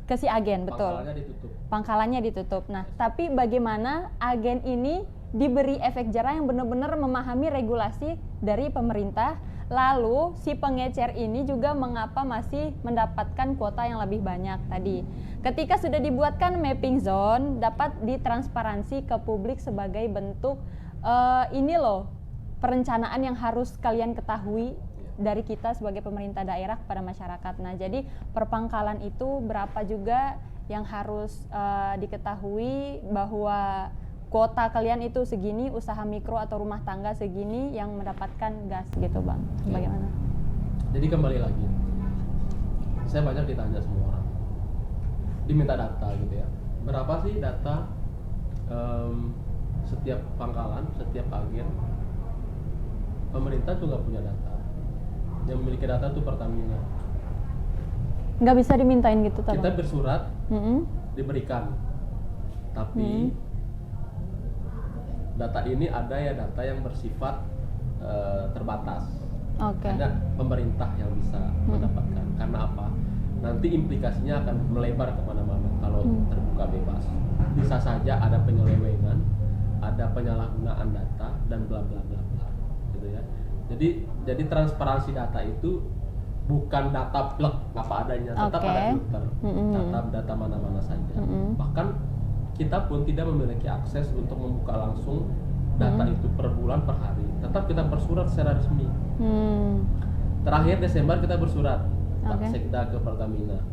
Ke si agen, betul. Pangkalannya ditutup. Nah, tapi bagaimana agen ini diberi efek jera yang benar-benar memahami regulasi dari pemerintah, lalu si pengecer ini juga mengapa masih mendapatkan kuota yang lebih banyak tadi. Ketika sudah dibuatkan mapping zone, dapat ditransparansi ke publik sebagai bentuk ini loh, perencanaan yang harus kalian ketahui dari kita sebagai pemerintah daerah kepada masyarakat. Nah, jadi perpangkalan itu berapa juga yang harus diketahui bahwa kuota kalian itu segini, usaha mikro atau rumah tangga segini yang mendapatkan gas gitu bang. Bagaimana?
Jadi kembali lagi, saya banyak ditanya semua orang, diminta data gitu ya. Berapa sih data setiap pangkalan, setiap agen? Pemerintah juga punya data. Yang memiliki data itu Pertamina.
Nggak bisa dimintain gitu tak?
Kita bersurat, diberikan. Tapi data ini ada ya data yang bersifat terbatas. Hanya pemerintah yang bisa mendapatkan. Karena apa? Nanti implikasinya akan melebar kemana-mana kalau terbuka bebas. Bisa saja ada penyelewengan, ada penyalahgunaan data dan bla bla bla bla, gitu ya. Jadi transparansi data itu bukan data plek apa adanya, tetap ada filter, data mana-mana saja. Bahkan kita pun tidak memiliki akses untuk membuka langsung data itu per bulan, per hari. Tetap kita bersurat secara resmi. Terakhir Desember kita bersurat, Sekda ke Pertamina.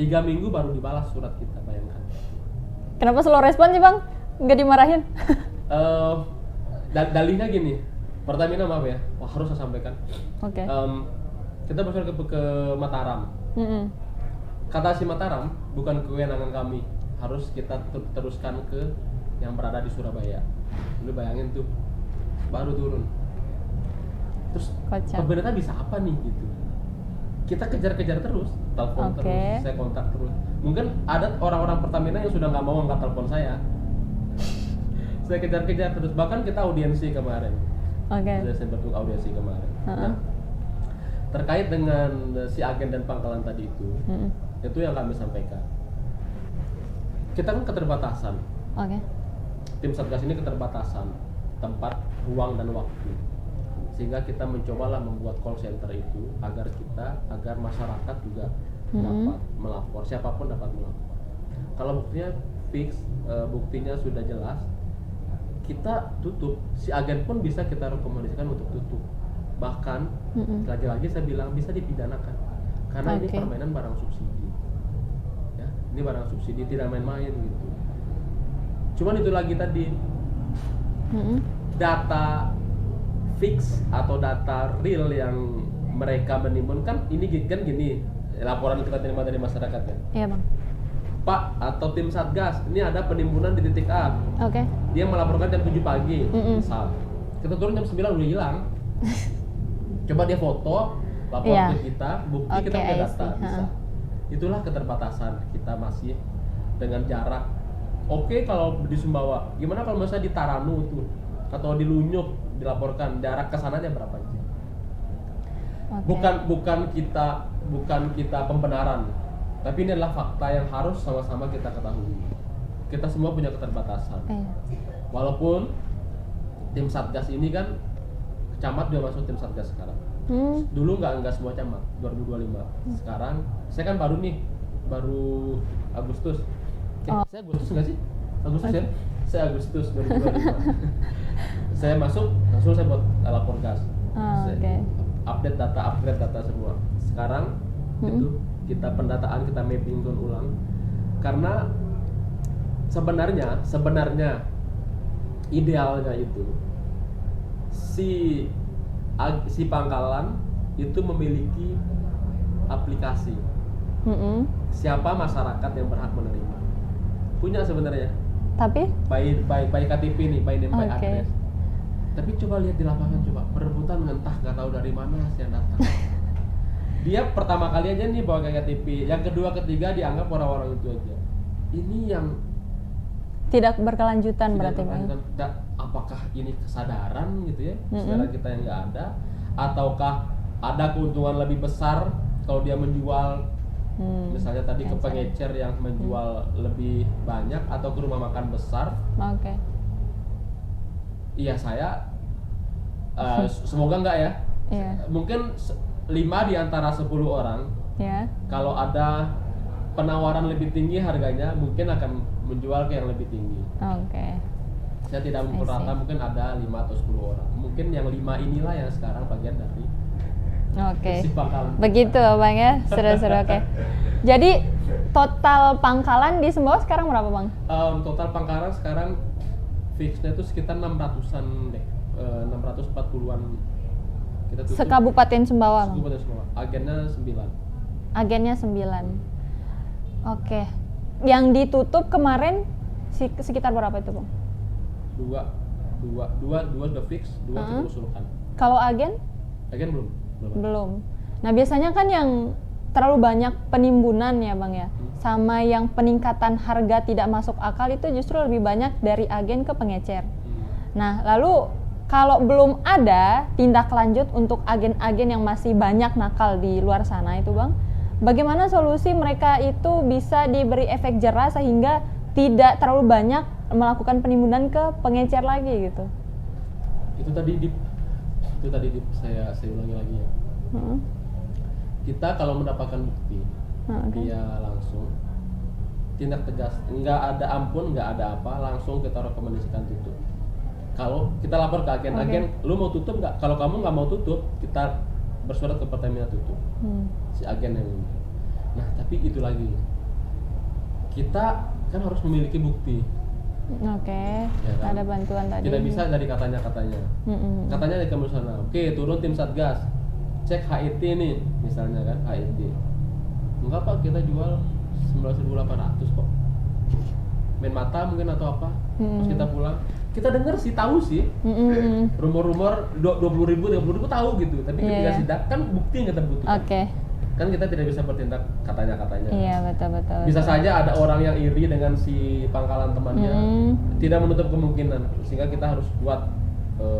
3 minggu baru dibalas surat kita, bayangkan.
Kenapa slow respon sih bang? Nggak dimarahin?
Dalihnya gini. Pertamina maaf ya, harus saya sampaikan. Kita bersurat ke Mataram. Kata si Mataram, bukan kewenangan kami, harus kita teruskan ke yang berada di Surabaya. Lu bayangin tuh, baru turun. Terus pemerintah bisa apa nih gitu? Kita kejar-kejar terus, telepon terus, saya kontak terus. Mungkin ada orang-orang Pertamina yang sudah nggak mau angkat telepon saya. Saya kejar-kejar terus, bahkan kita audiensi kemarin. Sudah sempat audiensi kemarin. Nah, terkait dengan si agen dan pangkalan tadi itu yang kami sampaikan. Kita kan keterbatasan.
Oke.
Tim Satgas ini keterbatasan tempat, ruang dan waktu. Sehingga kita mencobalah membuat call center itu agar masyarakat juga dapat melapor, siapapun dapat melapor. Kalau buktinya fix, buktinya sudah jelas, kita tutup. Si agen pun bisa kita rekomendasikan untuk tutup. Bahkan lagi-lagi saya bilang bisa dipidanakan karena ini permainan barang subsidi. Ya, ini barang subsidi, tidak main-main gitu. Cuman itu lagi tadi data fix atau data real yang mereka menimbulkan ini kan gini, laporan kita terima dari masyarakat kan.
Iya bang.
Pak atau tim Satgas, ini ada penimbunan di titik A.
Oke.
Dia melaporkan jam 7 pagi, misal. Kita turun jam 9 udah hilang. Coba dia foto, lapor ke kita, bukti kita punya data, bisa. Itulah keterbatasan kita masih dengan jarak. Oke, kalau di Sumbawa, gimana kalau misalnya di Taranu tuh atau di Lunyuk dilaporkan jarak ke sananya berapa jam? Bukan kita pembenaran. Tapi ini adalah fakta yang harus sama-sama kita ketahui. Kita semua punya keterbatasan. Walaupun tim Satgas ini kan camat juga masuk tim Satgas sekarang. Dulu nggak semua camat, 2025. Sekarang saya kan baru Agustus. Saya Agustus nggak sih? Agustus ya? Saya Agustus 2025. Saya masuk, langsung saya buat lapor gas. Upgrade data semua. Sekarang itu kita pendataan, kita mapping ulang karena sebenarnya idealnya itu si pangkalan itu memiliki aplikasi. Siapa masyarakat yang berhak menerima punya sebenarnya, tapi by KTP nih, by name, by address. Tapi coba lihat di lapangan, coba perebutan entah nggak tahu dari mana yang datang. Dia pertama kali aja nih bawa KTP, yang kedua ketiga dianggap orang-orang itu aja. Ini yang
tidak berkelanjutan berarti Bang.
Apakah ini kesadaran gitu ya, kesadaran kita yang nggak ada, ataukah ada keuntungan lebih besar kalau dia menjual misalnya tadi ke pengecer yang menjual lebih banyak atau ke rumah makan besar? Iya, saya semoga enggak ya. Mungkin 5 di antara 10 orang kalau ada penawaran lebih tinggi harganya mungkin akan menjual ke yang lebih tinggi. Saya tidak memperrata, mungkin ada 5 atau 10 orang. Mungkin yang 5 inilah yang sekarang bagian dari si pangkalan.
Begitu Bang ya, seru-seru. Jadi total pangkalan di Sumbawa sekarang berapa Bang?
Total pangkalan sekarang fixnya itu sekitar 600-an deh, 640-an. Kita tutup.
Sekabupaten Sumbawa.
Sekabupaten Sumbawa.
Agennya 9. Yang ditutup kemarin sekitar berapa itu Bang?
Dua sudah fix, 2 kita usulkan.
Kalau agen?
Agen belum.
Nah biasanya kan yang terlalu banyak penimbunan ya Bang ya, sama yang peningkatan harga tidak masuk akal itu justru lebih banyak dari agen ke pengecer. Nah lalu kalau belum ada tindak lanjut untuk agen-agen yang masih banyak nakal di luar sana itu Bang, bagaimana solusi mereka itu bisa diberi efek jera sehingga tidak terlalu banyak melakukan penimbunan ke pengecer lagi gitu?
Itu tadi saya ulangi lagi ya. Kita kalau mendapatkan bukti, dia langsung tindak tegas, nggak ada ampun, nggak ada apa, langsung kita rekomendasikan tutup. Kalau kita lapor ke agen, lu mau tutup nggak? Kalau kamu nggak mau tutup, kita bersurat ke Pertamina tutup. Si agen yang ini. Nah tapi itu lagi, kita kan harus memiliki bukti. Ya kan?
Ada bantuan tadi.
Tidak bisa dari katanya. Katanya dari kamu sana. Turun tim Satgas, cek HIT nih, misalnya kan HIT. Enggak Pak, kita jual 19.800 kok. Main mata mungkin atau apa? Terus kita pulang, kita dengar sih, tahu sih. Rumor-rumor 20.000, 30.000 tahu gitu. Tapi ketika sidak kan bukti yang kita butuhkan. Kan kita tidak bisa bertindak katanya-katanya.
Iya, betul.
Bisa saja ada orang yang iri dengan si pangkalan temannya. Tidak menutup kemungkinan. Sehingga kita harus buat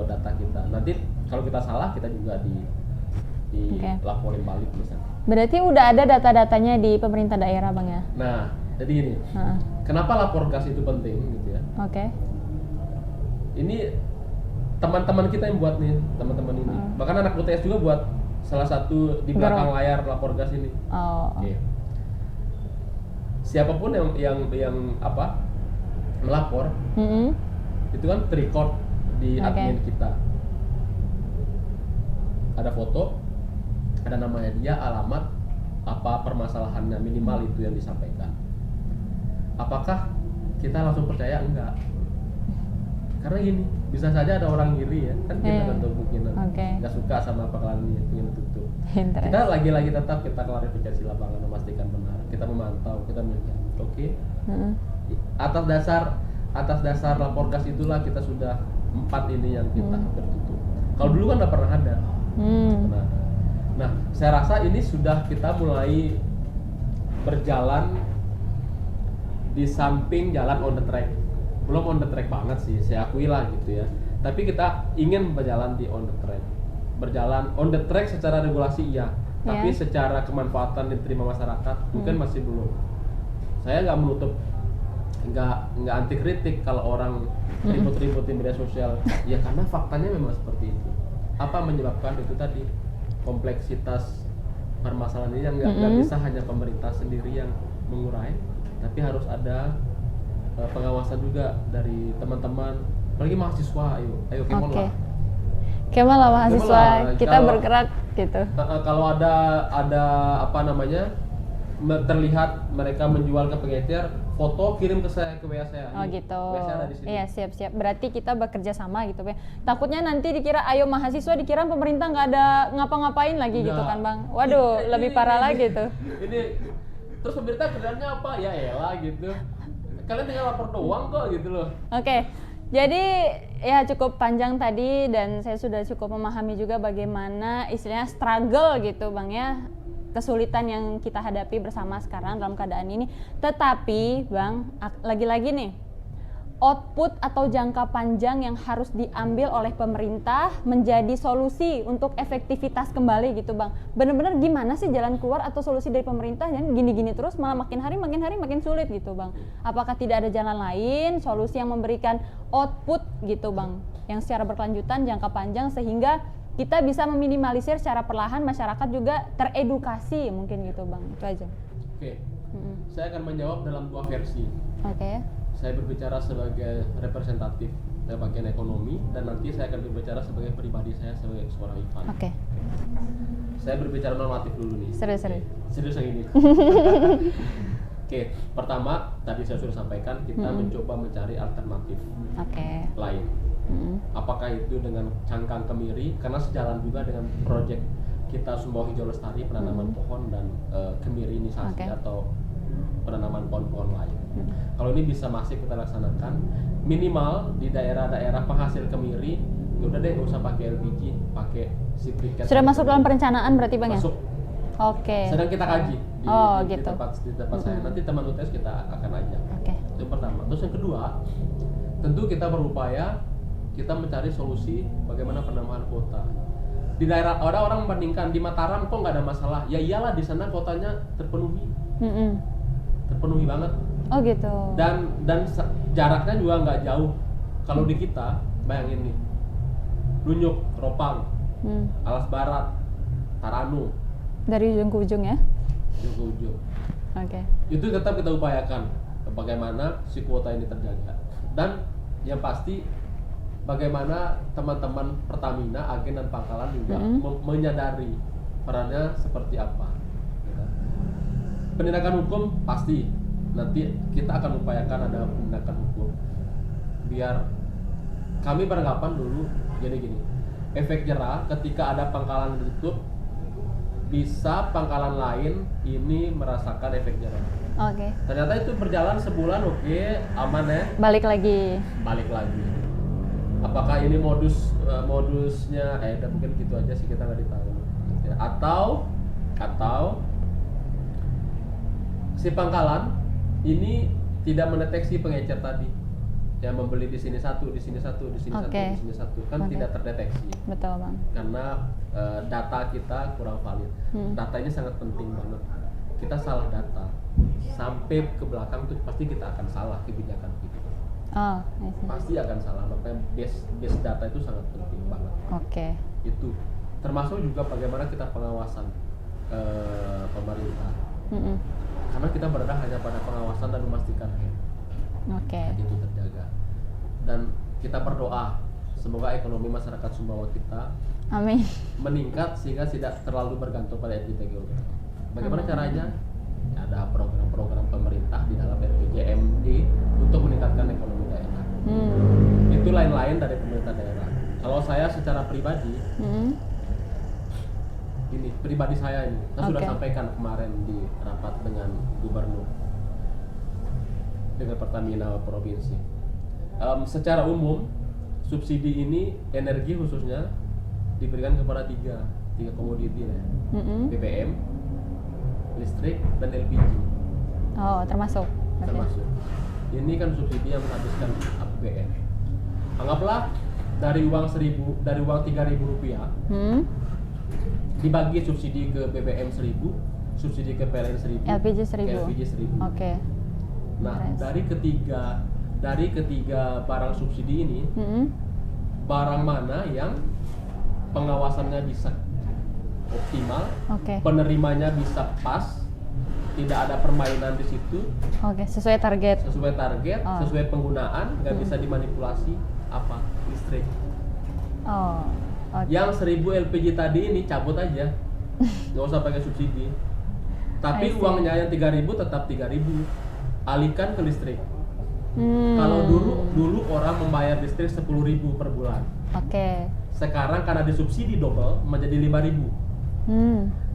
data kita. Nanti kalau kita salah, kita juga dilaporin balik misalnya.
Berarti udah ada data-datanya di pemerintah daerah Bang ya?
Nah, jadi gini, kenapa lapor gas itu penting gitu ya?
Oke.
Ini teman-teman kita yang buat nih, teman-teman ini. Bahkan anak UTS juga buat salah satu di belakang layar lapor gas ini. Oke. Siapapun yang melapor, itu kan terrecord di admin kita. Ada foto, ada namanya dia, alamat, apa permasalahannya, minimal itu yang disampaikan. Apakah kita langsung percaya? Enggak. Karena gini, bisa saja ada orang ngiri ya, kan kita tentu kemungkinan nggak suka sama bakalan ingin tutup. Kita lagi-lagi tetap kita klarifikasi lapangan, memastikan benar, kita memantau, kita melihat, atas dasar lapor gas itulah kita sudah 4 ini yang kita tertutup. Kalau dulu kan nggak pernah ada. Nah, saya rasa ini sudah kita mulai berjalan di samping jalan on the track. Belum on the track banget sih, saya akui lah gitu ya. Tapi kita ingin berjalan di on the track. Berjalan on the track secara regulasi iya, tapi secara kemanfaatan diterima masyarakat mungkin masih belum. Saya nggak menutup, nggak anti kritik kalau orang ribut-ribut di media sosial. Ya karena faktanya memang seperti itu. Apa menyebabkan itu tadi? Kompleksitas permasalahan ini yang nggak bisa hanya pemerintah sendiri yang mengurai, tapi harus ada pengawasan juga dari teman-teman, apalagi mahasiswa. Ayo Kemal lah.
Kemal lah mahasiswa, kita bergerak gitu.
Kalau ada apa namanya, terlihat mereka menjual ke pengecer, foto kirim ke saya, ke WA saya.
Oh gitu.
WA saya ada di sini.
Iya, siap-siap. Berarti kita bekerja sama gitu, Bang. Takutnya nanti dikira ayo mahasiswa, dikira pemerintah nggak ada ngapa-ngapain lagi gitu kan, Bang. Waduh, lebih parah lagi tuh.
Ini terus pemerintah kerjanya apa? Ya elah gitu. Kalian tinggal lapor doang kok gitu loh.
Oke. Jadi ya cukup panjang tadi dan saya sudah cukup memahami juga bagaimana istilahnya struggle gitu, Bang ya. Kesulitan yang kita hadapi bersama sekarang dalam keadaan ini. Tetapi Bang, lagi-lagi nih, output atau jangka panjang yang harus diambil oleh pemerintah menjadi solusi untuk efektivitas kembali gitu Bang. Benar-benar gimana sih jalan keluar atau solusi dari pemerintah yang gini-gini terus malah makin hari makin sulit gitu Bang. Apakah tidak ada jalan lain, solusi yang memberikan output gitu Bang, yang secara berkelanjutan jangka panjang sehingga kita bisa meminimalisir secara perlahan, masyarakat juga teredukasi mungkin gitu Bang, itu aja.
Oke. Saya akan menjawab dalam 2 versi.
Oke.
Saya berbicara sebagai representatif dari bagian ekonomi dan nanti saya akan berbicara sebagai pribadi saya sebagai seorang Ivan.
Oke.
Saya berbicara normatif dulu nih.
Serius.
Serius yang ini. Oke, pertama tadi saya sudah sampaikan kita mencoba mencari alternatif lain. Apakah itu dengan cangkang kemiri, karena sejalan juga dengan proyek kita Sumbawa Hijau Lestari, penanaman pohon dan kemirinisasi atau penanaman pohon-pohon lain. Kalau ini bisa masih kita laksanakan, minimal di daerah-daerah penghasil kemiri, ya udah deh nggak usah pakai LPG, pakai si briket.
Sudah masuk dalam perencanaan berarti Bang ya?
Masuk.
Oke.
Sedang kita kaji di
gitu.
tempat saya. Nanti teman UTS kita akan ajak. Itu pertama. Terus yang kedua, tentu kita berupaya kita mencari solusi bagaimana penambahan kuota. Di daerah ada orang membandingkan di Mataram kok nggak ada masalah. Ya iyalah di sana kotanya terpenuhi. Terpenuhi banget.
Oh gitu.
Dan jaraknya juga nggak jauh. Kalau di kita, bayangin nih. Lunyuk, Ropang, Alas Barat, Taranu.
Dari ujung ke ujung ya?
Ujung ke ujung.
Oke.
Itu tetap kita upayakan bagaimana si kuota ini terjaga. Dan yang pasti bagaimana teman-teman Pertamina, agen dan pangkalan juga menyadari perannya seperti apa. Penindakan hukum pasti nanti kita akan upayakan ada penindakan hukum. Biar kami beranggapan dulu gini, efek jerah ketika ada pangkalan ditutup, bisa pangkalan lain ini merasakan efek jerah.
Oke.
Ternyata itu berjalan sebulan, aman ya.
Balik lagi.
Apakah ini modusnya udah mungkin gitu aja sih, kita nggak ditahu. Atau si pangkalan ini tidak mendeteksi pengecer tadi. yang membeli di sini satu, di sini satu, di sini satu,
Oke.
di sini satu, kan
Oke.
tidak terdeteksi
Betul bang.
karena data kita kurang valid. Data ini sangat penting banget. Kita salah data sampai ke belakang itu pasti kita akan salah kebijakan kita.
Oh, I see.
Pasti akan salah. Makanya base data itu sangat penting banget.
Oke.
Itu termasuk juga bagaimana kita pengawasan pemerintah.
Mm-mm.
Karena kita berada hanya pada pengawasan dan memastikan
Oke.
itu terjaga. Dan kita berdoa semoga ekonomi masyarakat Sumbawa kita
Amin.
meningkat sehingga tidak terlalu bergantung pada LPG. Bagaimana caranya? Ada program-program pemerintah di dalam RPJMD untuk meningkatkan ekonomi daerah. Itu lain-lain dari pemerintah daerah. Kalau saya secara pribadi, ini pribadi saya ini, saya sudah
Oke.
sampaikan kemarin di rapat dengan gubernur, dengan Pertamina provinsi. Secara umum, subsidi ini energi khususnya diberikan kepada tiga komoditi ya. BBM, listrik, dan LPG
Oh, termasuk. Oke.
termasuk. Ini kan subsidi yang menghabiskan APBN. Anggaplah dari uang 3.000 rupiah dibagi subsidi ke BBM 1.000, subsidi ke PLN 1.000,
LPG
ke
1.000.
LPG 1.000.
Oke.
Nah,
Terus.
dari ketiga barang subsidi ini, barang mana yang pengawasannya bisa optimal,
Oke.
penerimanya bisa pas, tidak ada permainan di situ,
Oke, sesuai target.
sesuai target,
Oh.
sesuai penggunaan, nggak bisa dimanipulasi apa listrik.
Oh. Oke.
Yang 1.000 LPG tadi ini cabut aja, nggak usah pakai subsidi. Tapi
I see.
uangnya yang 3.000 tetap 3.000, alihkan ke listrik.
Hmm.
Kalau dulu orang membayar listrik 10.000 per bulan.
Oke.
Sekarang karena disubsidi double menjadi 5.000.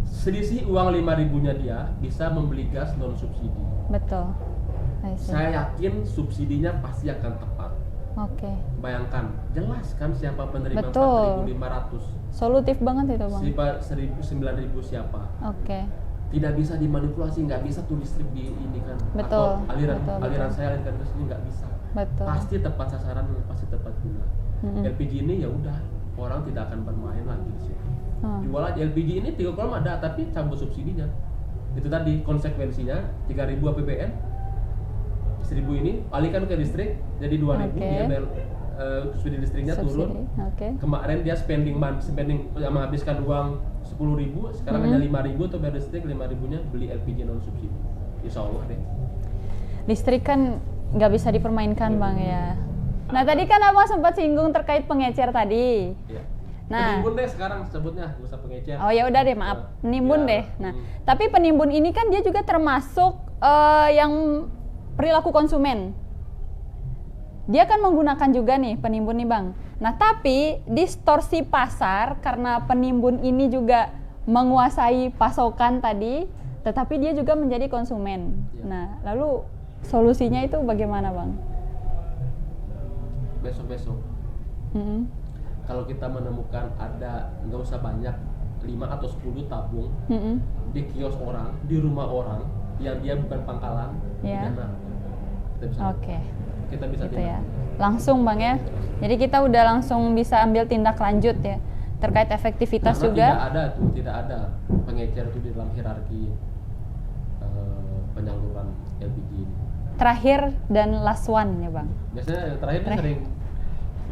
Selisih uang 5.000-nya dia bisa membeli gas non subsidi.
Betul. I see.
Saya yakin subsidinya pasti akan tepat.
Oke.
Bayangkan, jelas kan siapa penerima
Betul.
4.500,
Solutif banget itu bang.
siapa 9.000 siapa.
Oke.
Tidak bisa dimanipulasi, nggak bisa tuh listrik di ini kan.
Betul,
Atau aliran
betul.
saya alirkan ke sini nggak bisa.
Betul.
Pasti tepat sasaran, pasti tepat guna. LPG ini ya udah, orang tidak akan bermain lagi di situ. Jual aja LPG ini 3 kolom ada, tapi cabut subsidinya. Itu tadi konsekuensinya 3.000 APBN, 1.000 ini alihkan ke listrik jadi 2.000,
Oke.
dia bayar subsidi listriknya turun.
Oke.
Kemarin dia spending menghabiskan uang 10.000, sekarang hanya 5.000 untuk bayar listrik, 5.000-nya beli LPG non subsidi. Insya Allah deh.
Listrik kan nggak bisa dipermainkan bang ya. Nah tadi kan abang sempat singgung terkait pengecer tadi.
Iya.
Nah.
Penimbun deh sekarang sebutnya, nggak usah pengecer.
Oh ya udah deh maaf, penimbun
Ya,
deh. Nah tapi penimbun ini kan dia juga termasuk yang perilaku konsumen. Dia kan menggunakan juga nih penimbun nih bang. Nah tapi distorsi pasar karena penimbun ini juga menguasai pasokan tadi, tetapi dia juga menjadi konsumen.
Ya.
Nah lalu solusinya itu bagaimana bang?
Besok-besok kalau kita menemukan ada, nggak usah banyak, 5 atau 10 tabung di kios orang, di rumah orang yang dia bukan pangkalan,
Ya.
pidana. Kita bisa,
Oke.
kita bisa
Gitu
tindak.
ya. Langsung bang ya. Jadi kita udah langsung bisa ambil tindak lanjut ya terkait efektivitas
Karena
juga.
tidak ada pengecer itu di dalam hierarki penyaluran LPG ini.
Terakhir dan last one ya bang.
Biasanya yang terakhir ini sering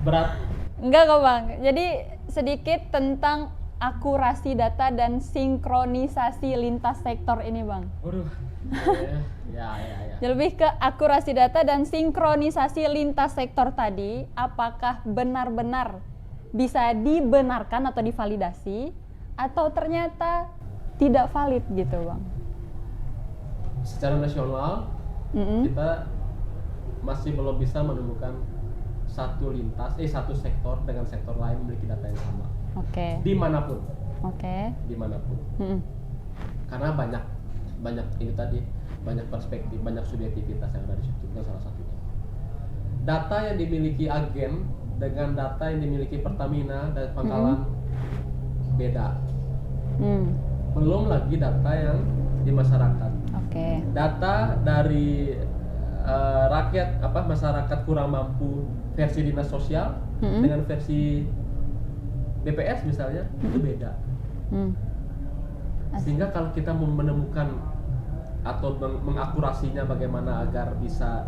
berat.
Enggak kok bang. Jadi sedikit tentang akurasi data dan sinkronisasi lintas sektor ini bang.
Waduh. Ya.
Jadi lebih ke akurasi data dan sinkronisasi lintas sektor tadi, apakah benar-benar bisa dibenarkan atau divalidasi atau ternyata tidak valid gitu bang?
Secara nasional kita masih belum bisa menemukan satu sektor dengan sektor lain memiliki data yang sama.
Oke.
Dimanapun.
Mm-mm.
Karena banyak ini tadi, banyak perspektif, banyak subjektivitas yang ada di situ. Itu salah satunya. Data yang dimiliki agen dengan data yang dimiliki Pertamina dan pangkalan beda. Belum lagi data yang di masyarakat.
Oke.
Data dari masyarakat kurang mampu versi dinas sosial dengan versi BPS misalnya itu beda. Sehingga kalau kita menemukan atau mengakurasinya bagaimana agar bisa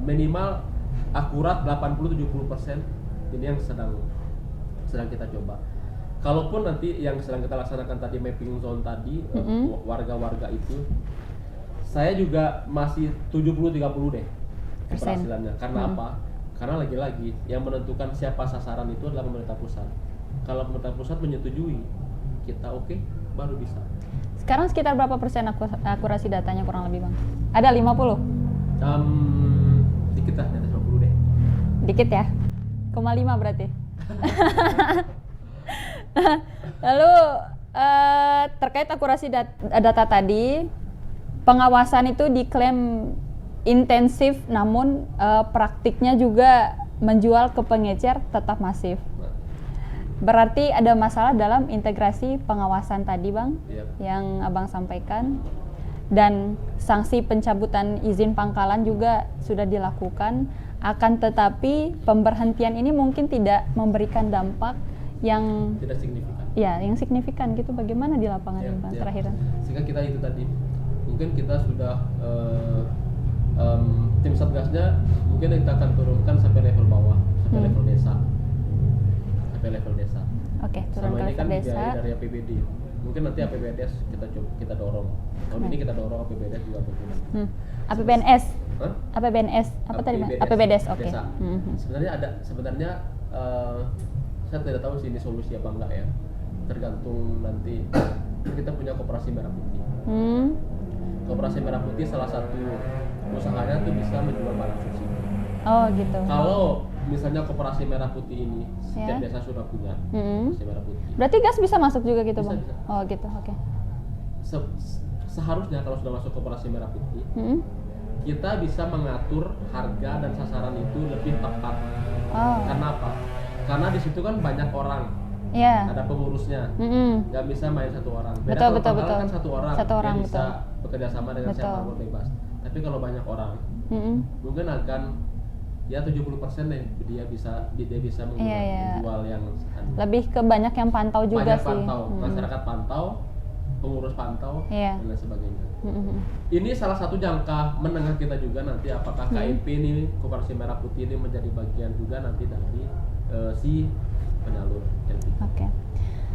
minimal akurat 80-70%, ini yang sedang kita coba. Kalaupun nanti yang sedang kita laksanakan tadi mapping zone tadi, warga-warga itu, saya juga masih 70-30 deh keberhasilannya. Karena apa? Karena lagi-lagi yang menentukan siapa sasaran itu adalah pemerintah pusat. Kalau pemerintah pusat menyetujui, kita oke, baru bisa.
Sekarang sekitar berapa persen akurasi datanya kurang lebih Bang? Ada 50?
Dikit lah, di atas 50 deh.
Dikit ya? 0,5 berarti? Lalu terkait akurasi data tadi, pengawasan itu diklaim intensif, namun praktiknya juga menjual ke pengecer tetap masif. Berarti ada masalah dalam integrasi pengawasan tadi Bang, yang Abang sampaikan, dan sanksi pencabutan izin pangkalan juga sudah dilakukan. Akan tetapi pemberhentian ini mungkin tidak memberikan dampak yang
tidak signifikan.
Ya, yang signifikan gitu. Bagaimana di lapangan Bang terakhir?
Sehingga kita itu tadi, mungkin kita sudah tim satgasnya mungkin kita akan turunkan sampai level bawah, sampai level desa.
Oke, turun
sama
ke
ini
level
kan
desa.
biaya dari APBD. Mungkin nanti APBDes kita dorong. Tahun ini kita dorong APBDes juga berguna.
APBNS. APBNS apa tadi Bang? APBDes. Oke.
Sebenarnya saya tidak tahu sih ini solusi apa enggak ya. Tergantung nanti kita punya koperasi merah putih. Koperasi merah putih salah satu usahanya tuh bisa menjual barang subsidi.
Oh gitu.
Kalau misalnya koperasi merah putih ini setiap desa sudah punya koperasi merah putih.
Berarti gas bisa masuk juga gitu Bang?
Bisa.
Oh gitu, oke.
Seharusnya kalau sudah masuk koperasi merah putih, kita bisa mengatur harga dan sasaran itu lebih tepat. Karena apa? Karena di situ kan banyak orang. Ada pengurusnya, nggak bisa main satu orang. Beda
betul.
kan satu orang
betul.
bisa bekerja sama dengan siapapun bebas. Tapi kalau banyak orang, mungkin akan ya 70% deh dia bisa menjual yang
lebih ke banyak yang pantau juga
banyak
sih.
Pantau, masyarakat pantau, pengurus pantau dan lain sebagainya. Ini salah satu jangka menengah kita juga nanti apakah KMP ini Koperasi Merah Putih ini menjadi bagian juga nanti dari si penyalur LPG.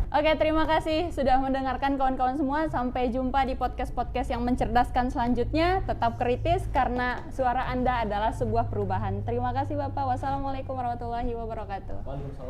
Oke, terima kasih sudah mendengarkan kawan-kawan semua. Sampai jumpa di podcast-podcast yang mencerdaskan selanjutnya. Tetap kritis karena suara Anda adalah sebuah perubahan. Terima kasih Bapak. Wassalamualaikum warahmatullahi wabarakatuh.
Waalaikumsalam.